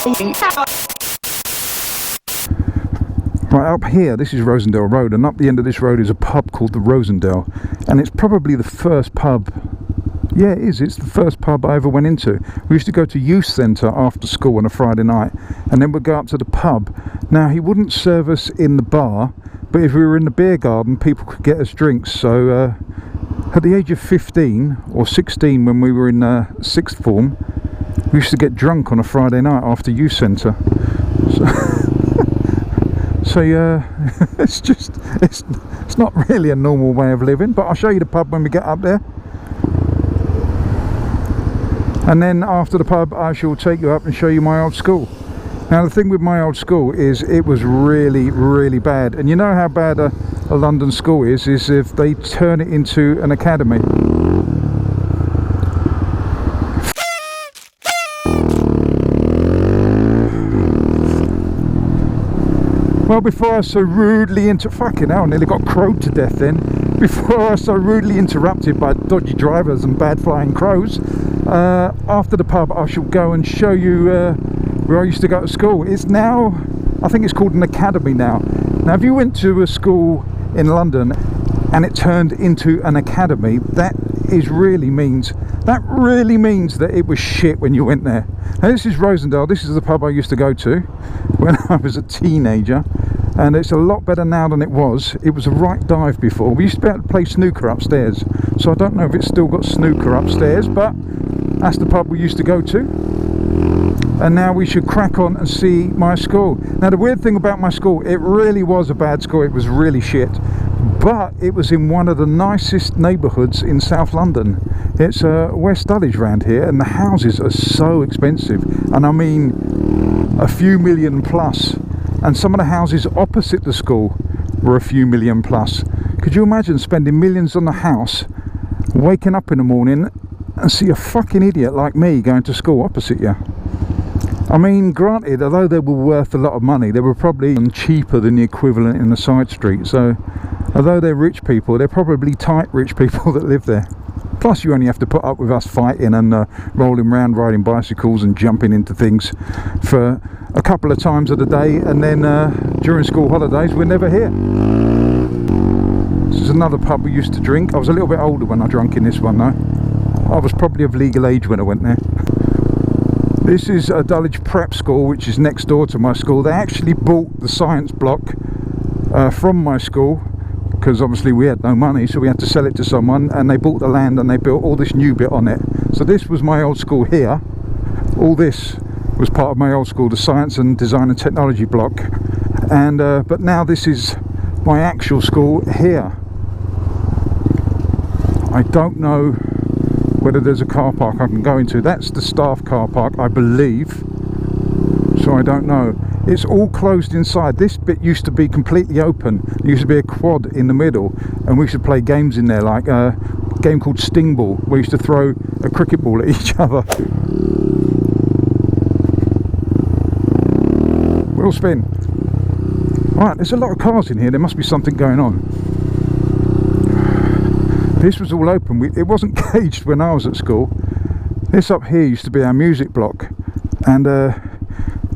Right up here, this is Rosendale Road, and up the end of this road is a pub called the Rosendale, and it's probably the first pub. Yeah, it is. It's the first pub I ever went into. We used to go to youth centre after school on a Friday night, and then we'd go up to the pub. Now, he wouldn't serve us in the bar, but if we were in the beer garden, people could get us drinks. So at the age of 15 or 16, when we were in sixth form, we used to get drunk on a Friday night after youth centre. So yeah, it's not really a normal way of living, but I'll show you the pub when we get up there. And then after the pub, I shall take you up and show you my old school. Now, the thing with my old school is it was really, really bad. And you know how bad a London school is if they turn it into an academy. Well, before I was so rudely fucking hell, I nearly got crowed to death then. Before I was so rudely interrupted by dodgy drivers and bad flying crows, after the pub I shall go and show you where I used to go to school. It's now, I think it's called an academy now. Now, if you went to a school in London and it turned into an academy, that really means that it was shit when you went there. Now, this is Rosendale. This is the pub I used to go to when I was a teenager, and it's a lot better now than it was. It was a right dive before. We used to be able to play snooker upstairs, so I don't know if it's still got snooker upstairs, but that's the pub we used to go to. And now we should crack on and see my school. Now, the weird thing about my school, it really was a bad school. It was really shit, but it was in one of the nicest neighbourhoods in South London. It's West Dulwich round here, and the houses are so expensive, and I mean a few million plus. And some of the houses opposite the school were a few million plus. Could you imagine spending millions on a house, waking up in the morning and see a fucking idiot like me going to school opposite you? I mean, granted, although they were worth a lot of money, they were probably cheaper than the equivalent in the side street. So although they're rich people, they're probably tight rich people that live there. Plus, you only have to put up with us fighting and rolling around, riding bicycles and jumping into things for a couple of times of the day, and then during school holidays we're never here. This is another pub we used to drink. I was a little bit older when I drank in this one though. I was probably of legal age when I went there. This is a Dulwich Prep School, which is next door to my school. They actually bought the science block from my school, because obviously we had no money, so we had to sell it to someone, and they bought the land and they built all this new bit on it. So this was my old school here. All this was part of my old school, the science and design and technology block. And but now this is my actual school here. I don't know whether there's a car park I can go into. That's the staff car park, I believe, so I don't know. It's all closed inside. This bit used to be completely open. There used to be a quad in the middle, and we used to play games in there, like a game called Sting Ball. We used to throw a cricket ball at each other. Wheel spin. Right, there's a lot of cars in here. There must be something going on. This was all open. It wasn't caged when I was at school. This up here used to be our music block, and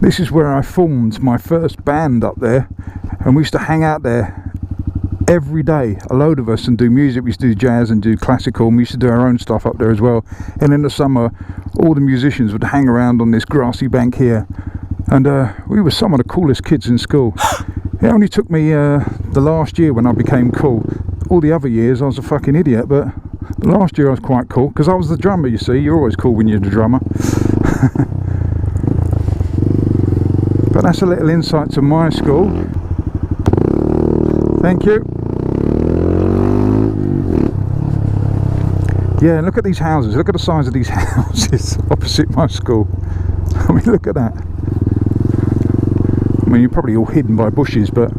this is where I formed my first band up there, and we used to hang out there every day, a load of us, and do music. We used to do jazz and do classical, and we used to do our own stuff up there as well. And in the summer, all the musicians would hang around on this grassy bank here, and we were some of the coolest kids in school. It only took me the last year when I became cool. All the other years I was a fucking idiot, but the last year I was quite cool, because I was the drummer, you see. You're always cool when you're the drummer. But that's a little insight to my school. Thank you. Yeah, look at these houses. Look at the size of these houses opposite my school. I mean, look at that. I mean, you're probably all hidden by bushes, but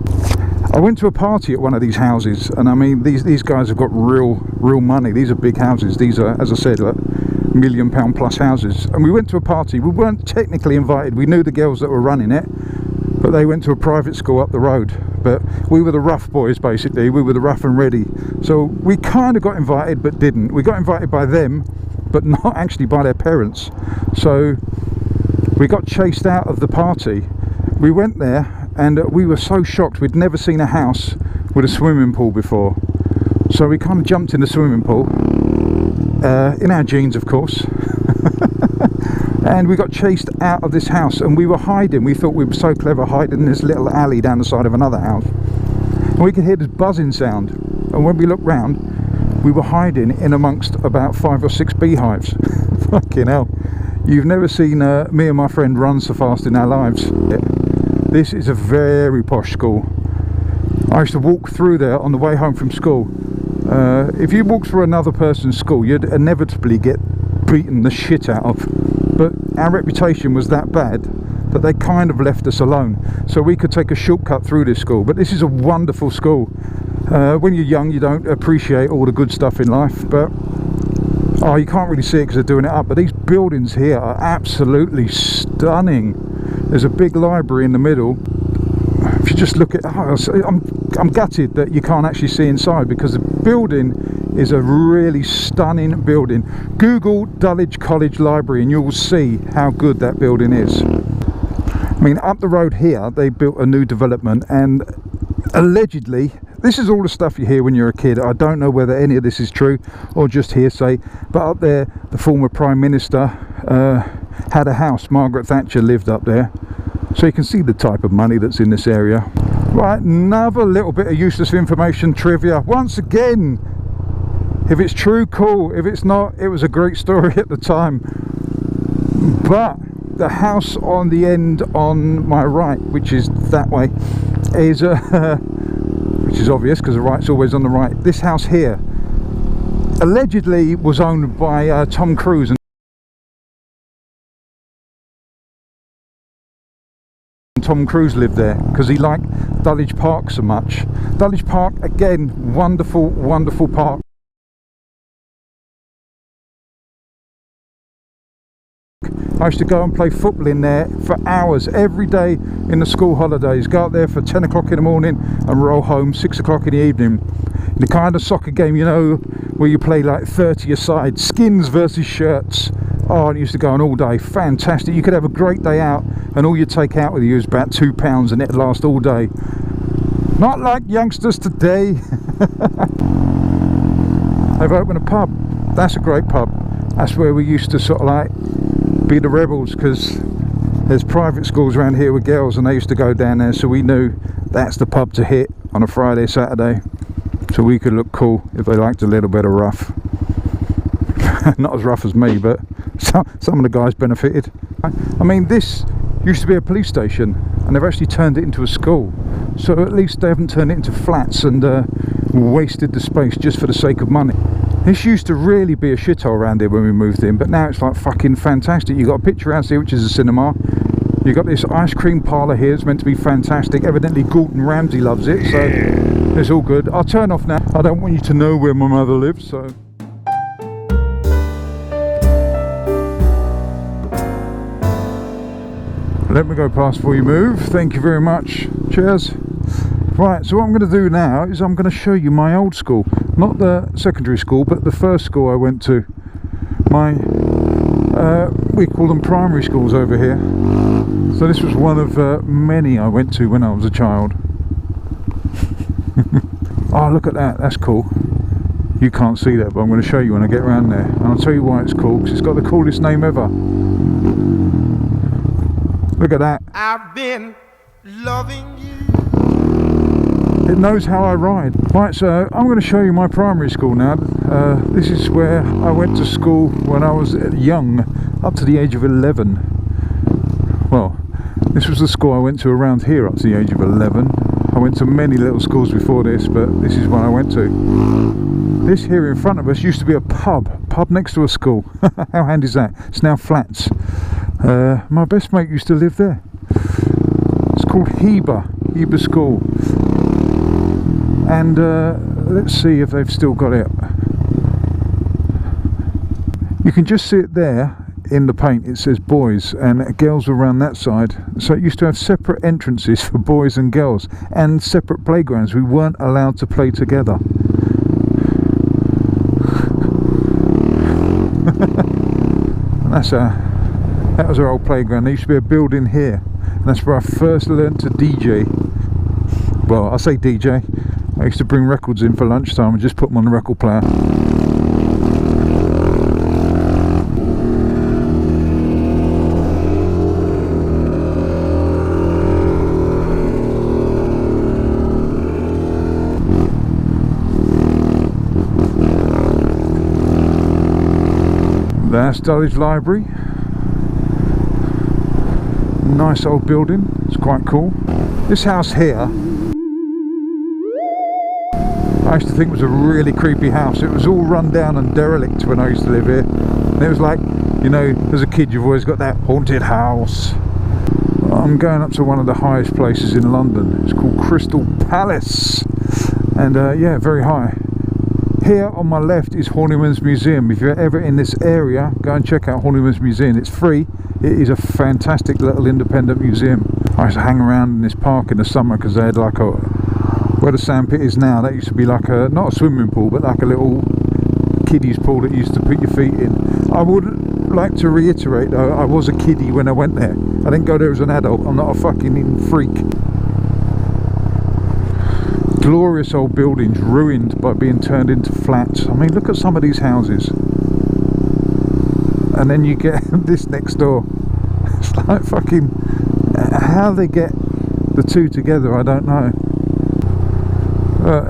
I went to a party at one of these houses, and I mean, these guys have got real money. These are big houses. These are, as I said, like £1 million plus houses. And we went to a party. We weren't technically invited. We knew the girls that were running it, but they went to a private school up the road. But we were the rough boys, basically. We were the rough and ready. So we kind of got invited, but didn't. We got invited by them, but not actually by their parents. So We got chased out of the party. We went there and we were so shocked. We'd never seen a house with a swimming pool before. So we kind of jumped in the swimming pool, in our jeans of course. And we got chased out of this house, and we were hiding. We thought we were so clever, hiding in this little alley down the side of another house. And we could hear this buzzing sound, and when we looked round, we were hiding in amongst about 5 or 6 beehives. Fucking hell. You've never seen me and my friend run so fast in our lives. This is a very posh school. I used to walk through there on the way home from school. If you walk through another person's school, you'd inevitably get beaten the shit out of. But our reputation was that bad that they kind of left us alone, so we could take a shortcut through this school. But this is a wonderful school. When you're young, you don't appreciate all the good stuff in life, but oh, you can't really see it because they're doing it up. But these buildings here are absolutely stunning. There's a big library in the middle. If you just look at, I'm gutted that you can't actually see inside, because the building is a really stunning building. Google Dulwich College Library and you'll see how good that building is. I mean, up the road here they built a new development, and allegedly, this is all the stuff you hear when you're a kid. I don't know whether any of this is true or just hearsay, but up there the former Prime Minister had a house. Margaret Thatcher lived up there, so you can see the type of money that's in this area. Right, another little bit of useless information trivia. Once again, if it's true, cool. If it's not, it was a great story at the time. But the house on the end on my right, which is that way, is which is obvious because the right's always on the right. This house here allegedly was owned by Tom Cruise, and Tom Cruise lived there because he liked Dulwich Park so much. Dulwich Park, again, wonderful, wonderful park. I used to go and play football in there for hours every day in the school holidays. Go out there for 10 o'clock in the morning and roll home 6 o'clock in the evening. The kind of soccer game, you know, where you play like 30-a-side, skins versus shirts. Oh, and I used to go on all day. Fantastic. You could have a great day out and all you take out with you is about £2 and it'd last all day. Not like youngsters today. They've opened a pub. That's a great pub. That's where we used to sort of like be the rebels, because there's private schools around here with girls and they used to go down there, so we knew that's the pub to hit on a Friday, Saturday, so we could look cool if they liked a little bit of rough. Not as rough as me, but some of the guys benefited. I mean, this used to be a police station and they've actually turned it into a school, so at least they haven't turned it into flats and wasted the space just for the sake of money. This used to really be a shithole around here when we moved in, but now it's like fucking fantastic. You got a picture house here, which is a cinema. You got this ice cream parlour here. It's meant to be fantastic. Evidently Gordon Ramsay loves it, so it's all good. I'll turn off now. I don't want you to know where my mother lives, so. Let me go past before you move. Thank you very much. Cheers. Right, so what I'm going to do now is I'm going to show you my old school. Not the secondary school, but the first school I went to. My, we call them primary schools over here. So this was one of many I went to when I was a child. Oh, look at that, that's cool. You can't see that, but I'm going to show you when I get around there. And I'll tell you why it's cool, because it's got the coolest name ever. Look at that. I've been loving you. It knows how I ride. Right, so I'm going to show you my primary school now. This is where I went to school when I was young, up to the age of 11. Well, this was the school I went to around here up to the age of 11. I went to many little schools before this, but this is one I went to. This here in front of us used to be a pub next to a school. How handy is that? It's now flats. My best mate used to live there. It's called Heber School. And let's see if they've still got it. You can just see it there in the paint. It says boys, and girls were around that side. So it used to have separate entrances for boys and girls and separate playgrounds. We weren't allowed to play together. That's That was our old playground. There used to be a building here, and that's where I first learnt to DJ. Well, I say DJ. I used to bring records in for lunchtime and just put them on the record player. That's Dulwich Library. Nice old building. It's quite cool. This house here, I used to think was a really creepy house. It was all run down and derelict when I used to live here. And it was like, you know, as a kid you've always got that haunted house. I'm going up to one of the highest places in London. It's called Crystal Palace. And yeah, very high. Here on my left is Horniman's Museum. If you're ever in this area, go and check out Horniman's Museum. It's free. It is a fantastic little independent museum. I used to hang around in this park in the summer because they had like a, where the sandpit is now, that used to be like a, not a swimming pool, but like a little kiddies pool that you used to put your feet in. I would like to reiterate though, I was a kiddie when I went there. I didn't go there as an adult. I'm not a fucking freak. Glorious old buildings ruined by being turned into flats. I mean, look at some of these houses. And then you get this next door. It's like fucking, how they get the two together, I don't know.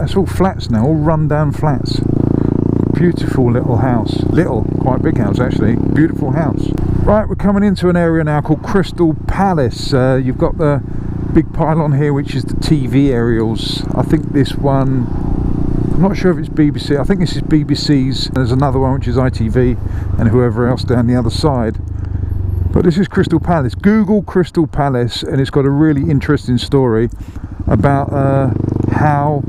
It's all flats now, all run down flats. Beautiful little house. Little, quite big house actually. Beautiful house. Right, we're coming into an area now called Crystal Palace. You've got the big pylon here, which is the TV aerials. I think this one, I'm not sure if it's BBC. I think this is BBC's. There's another one which is ITV and whoever else down the other side. But this is Crystal Palace. Google Crystal Palace and it's got a really interesting story about how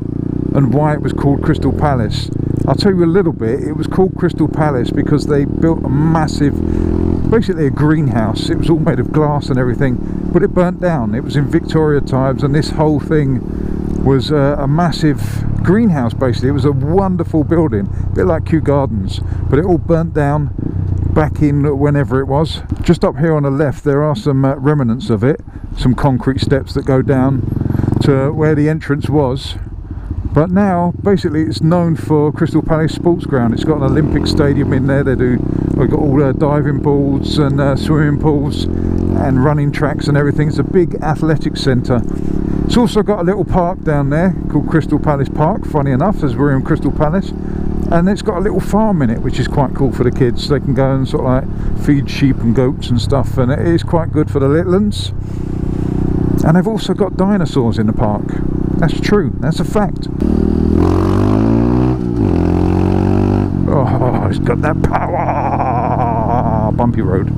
and why it was called Crystal Palace. I'll tell you a little bit. It was called Crystal Palace because they built a massive, basically a greenhouse. It was all made of glass and everything, but it burnt down. It was in Victoria times, and this whole thing was a massive greenhouse basically. It was a wonderful building, a bit like Kew Gardens, but it all burnt down back in whenever it was. Just up here on the left there are some remnants of it, some concrete steps that go down to where the entrance was. But now, basically, it's known for Crystal Palace Sports Ground. It's got an Olympic stadium in there. They've got all diving boards and swimming pools and running tracks and everything. It's a big athletic centre. It's also got a little park down there called Crystal Palace Park, funny enough, as we're in Crystal Palace. And it's got a little farm in it, which is quite cool for the kids. They can go and sort of like feed sheep and goats and stuff, and it is quite good for the little ones. And they've also got dinosaurs in the park. That's true, that's a fact. Oh, it's got that power! Bumpy road.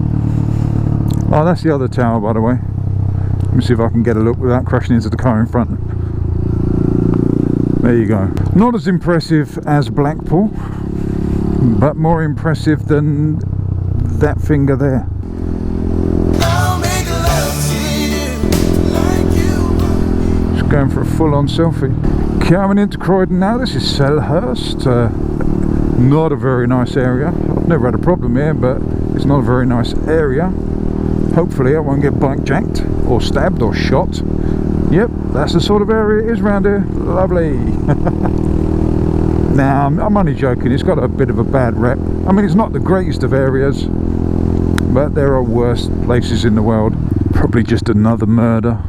Oh, that's the other tower, by the way. Let me see if I can get a look without crashing into the car in front. There you go. Not as impressive as Blackpool, but more impressive than that finger there. Going for a full-on selfie. Coming into Croydon now. This is Selhurst. Not a very nice area. I've never had a problem here, but it's not a very nice area. Hopefully I won't get bike jacked or stabbed or shot. Yep, that's the sort of area it is around here. Lovely. Now I'm only joking. It's got a bit of a bad rep. I mean, it's not the greatest of areas, but there are worse places in the world. Probably just another murder.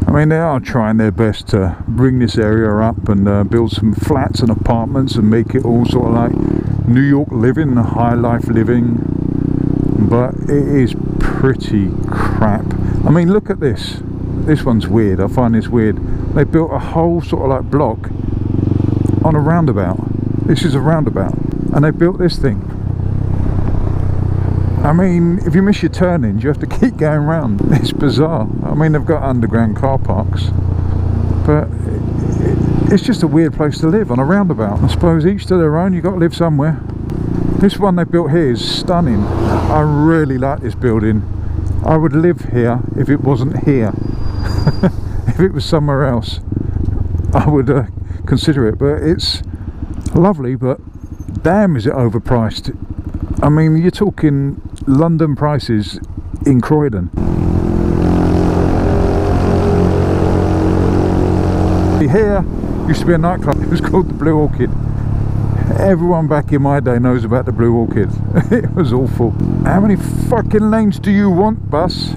I mean, they are trying their best to bring this area up and build some flats and apartments and make it all sort of like New York living, high life living, but it is pretty crap. I mean, look at this. This one's weird. I find this weird. They built a whole sort of like block on a roundabout. This is a roundabout, and they built this thing. I mean, if you miss your turnings, you have to keep going round. It's bizarre. I mean, they've got underground car parks, but it's just a weird place to live on a roundabout. I suppose each to their own. You've got to live somewhere. This one they built here is stunning. I really like this building. I would live here if it wasn't here. If it was somewhere else, I would consider it. But it's Lovely, but damn is it overpriced. I mean, you're talking London prices in Croydon. Here used to be a nightclub. It was called the Blue Orchid. Everyone back in my day knows about the Blue Orchid. It was awful. How many fucking lanes do you want, bus?